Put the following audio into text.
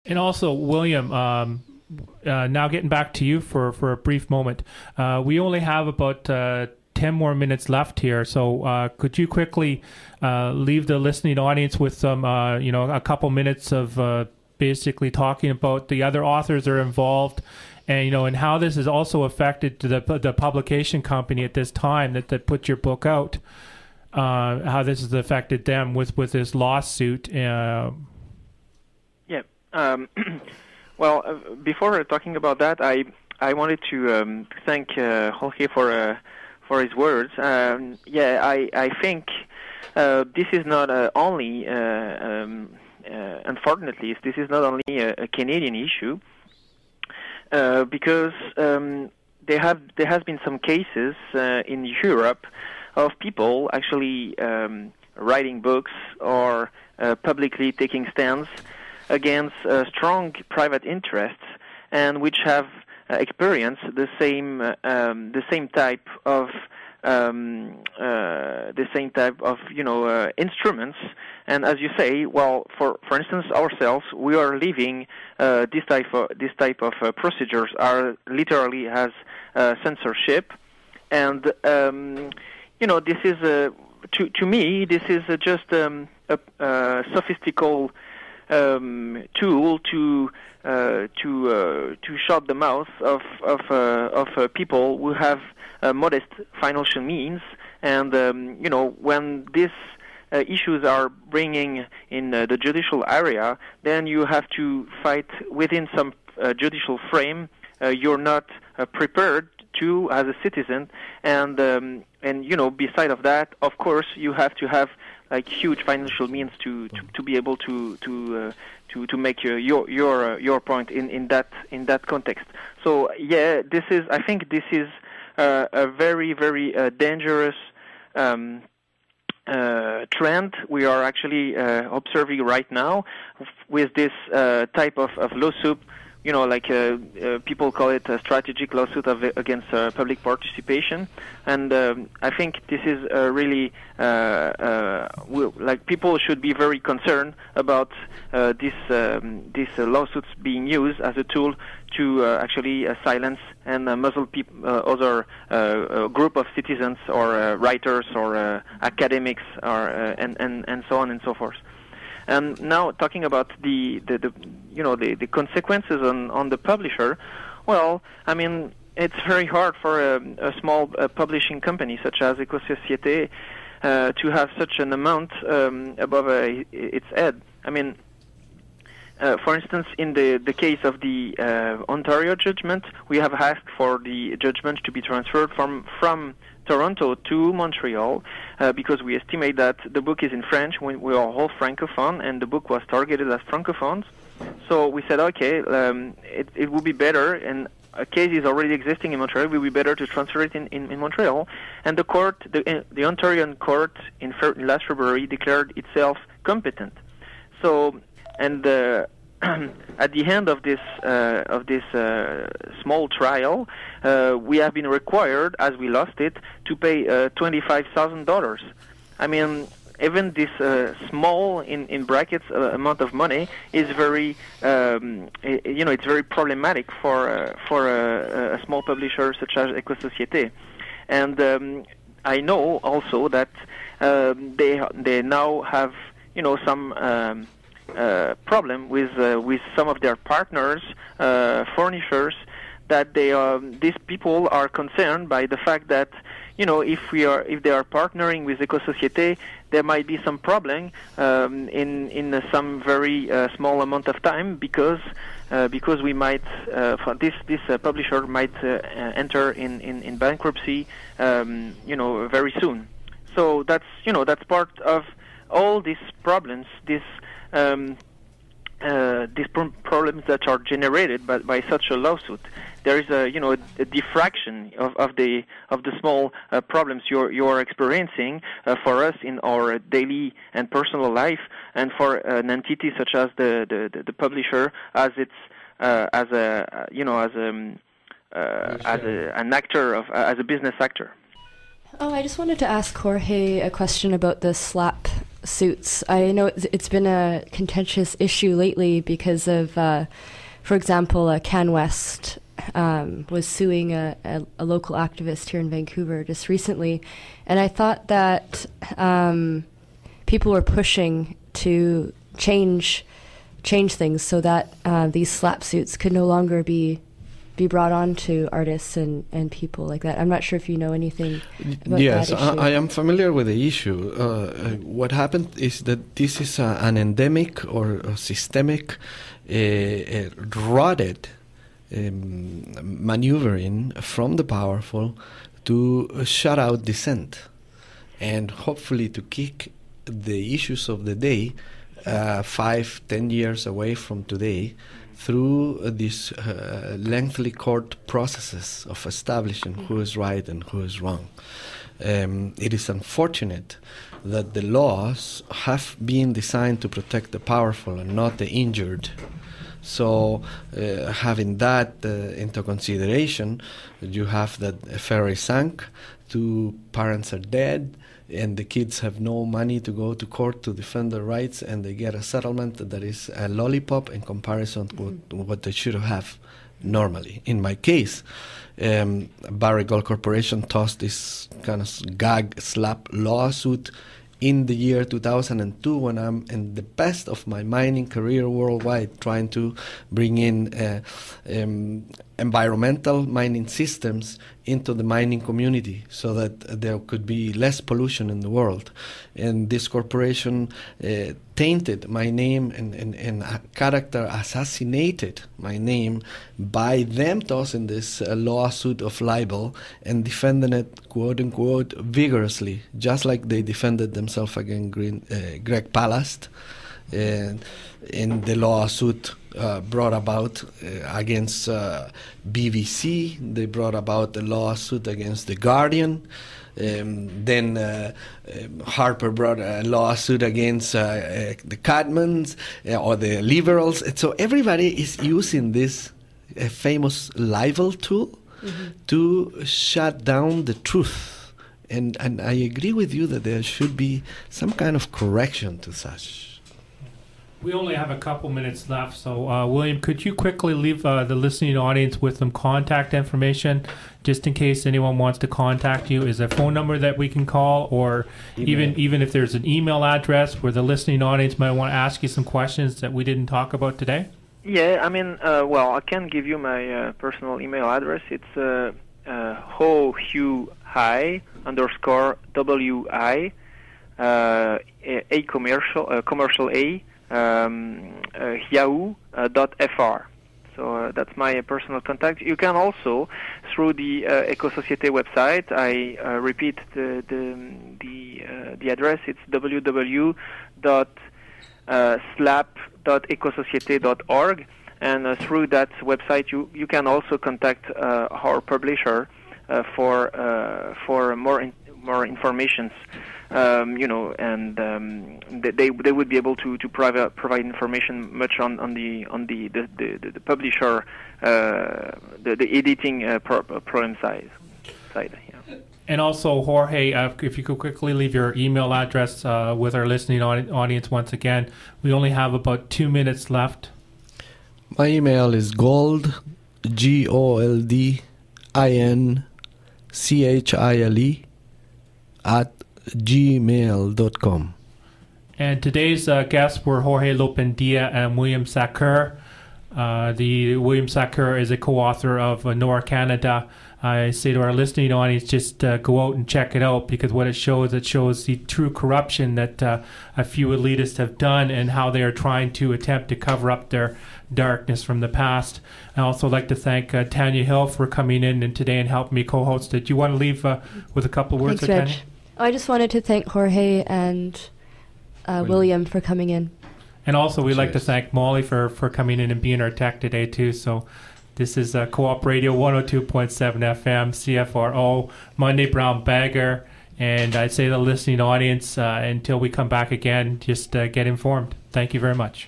And also, William, now getting back to you for a brief moment. We only have about 10 more minutes left here, so could you quickly leave the listening audience with some, a couple minutes of basically talking about the other authors that are involved, and and how this has also affected the publication company at this time that put your book out, how this has affected them with this lawsuit. Well, before talking about that, I wanted to thank Jorge for his words. I think this is not only, unfortunately, this is not only a Canadian issue, because there has been some cases in Europe of people actually writing books or publicly taking stands against strong private interests, and which have experienced the same type of instruments. And as you say, well, for instance, ourselves, we are living this type of procedures are literally as censorship, and this is to me this is just a sophistical tool to shut the mouth of people who have modest financial means, and when these issues are bringing in the judicial area, then you have to fight within some judicial frame you're not prepared to as a citizen, and beside of that, of course, you have to have like huge financial means to be able to make your point in that context. So yeah, I think this is a very dangerous trend we are actually observing right now with this type of lawsuit. People call it a strategic lawsuit against public participation, and I think this is really people should be very concerned about these lawsuits being used as a tool to actually silence and muzzle other group of citizens or writers or academics or and so on and so forth. And now talking about the consequences on the publisher, well, I mean, it's very hard for a small publishing company such as ÉCOSOCIÉTÉ to have such an amount above its head. I mean, for instance, in the case of the Ontario judgment, we have asked for the judgment to be transferred from Toronto to Montreal because we estimate that the book is in French when we are all francophone, and the book was targeted as francophones. So we said, okay, it would be better, and a case is already existing in Montreal, it would be better to transfer it in Montreal. And the court, the Ontarian court in last February declared itself competent. So, and at the end of this small trial, we have been required, as we lost it, to pay $25,000. I mean, even this small, in brackets, amount of money is very, it's very problematic for a small publisher such as ÉCOSOCIÉTÉ. And I know also that they now have, some problem with some of their partners, furnishers, that these people are concerned by the fact that if they are partnering with ÉCOSOCIÉTÉ, there might be some problem in some very small amount of time because we might this publisher might enter in bankruptcy very soon. So that's part of all these problems, these problems that are generated by such a lawsuit. There is a diffraction of the small problems you're experiencing for us in our daily and personal life, and for an entity such as the publisher as an actor as a business actor. Oh, I just wanted to ask Jorge a question about the SLAP suits. I know it's been a contentious issue lately because of, for example, CanWest was suing a local activist here in Vancouver just recently, and I thought that people were pushing to change things so that these slap suits could no longer be brought on to artists and people like that. I'm not sure if you know anything about yes, that issue. I am familiar with the issue. What happened is that this is an endemic or a systemic rotted maneuvering from the powerful to shut out dissent and hopefully to kick the issues of the day 5-10 years away from today through these lengthy court processes of establishing who is right and who is wrong. It is unfortunate that the laws have been designed to protect the powerful and not the injured. So having that into consideration, you have that a ferry sank, 2 parents are dead, and the kids have no money to go to court to defend their rights, and they get a settlement that is a lollipop in comparison to what they should have normally. In my case, Barrick Gold Corporation tossed this kind of gag slap lawsuit in the year 2002 when I'm in the best of my mining career worldwide, trying to bring in environmental mining systems into the mining community so that there could be less pollution in the world. And this corporation tainted my name and a character assassinated my name by them tossing this lawsuit of libel and defending it, quote unquote, vigorously, just like they defended themselves against Greg Palast. And in the lawsuit brought about against BBC, they brought about a lawsuit against The Guardian. Then Harper brought a lawsuit against the Cadmans or the Liberals. And so everybody is using this famous libel tool to shut down the truth. And I agree with you that there should be some kind of correction to such. We only have a couple minutes left, so William, could you quickly leave the listening audience with some contact information, just in case anyone wants to contact you? Is there a phone number that we can call, or even if there's an email address where the listening audience might want to ask you some questions that we didn't talk about today? Yeah, I mean, well, I can give you my personal email address. It's hohuhi_wi a commercial A yahoo.fr. So that's my personal contact. You can also, through the ÉCOSOCIÉTÉ website, I repeat the address. It's www.slap.ecosociete.org, and through that website you can also contact our publisher for more information. And they would be able to provide information much on the publisher, the editing program side. Yeah. And also, Jorge, if you could quickly leave your email address with our listening audience once again. We only have about 2 minutes left. My email is gold, GOLDINCHILE @gmail.com. And today's guests were Jorge Lopehandia and William Sacher. The William Sacher is a co-author of Noir Canada. I say to our listening audience, just go out and check it out, because what it shows the true corruption that a few elitists have done and how they are trying to attempt to cover up their darkness from the past. I also like to thank Tanya Hill for coming in today and helping me co-host it. Do you want to leave with a couple of words? Thanks, Reg. Tanya? I just wanted to thank Jorge and William for coming in. And also we'd like to thank Molly for coming in and being our tech today too. So this is Co-op Radio 102.7 FM, CFRO, Monday Brown Bagger. And I'd say to the listening audience, until we come back again, just get informed. Thank you very much.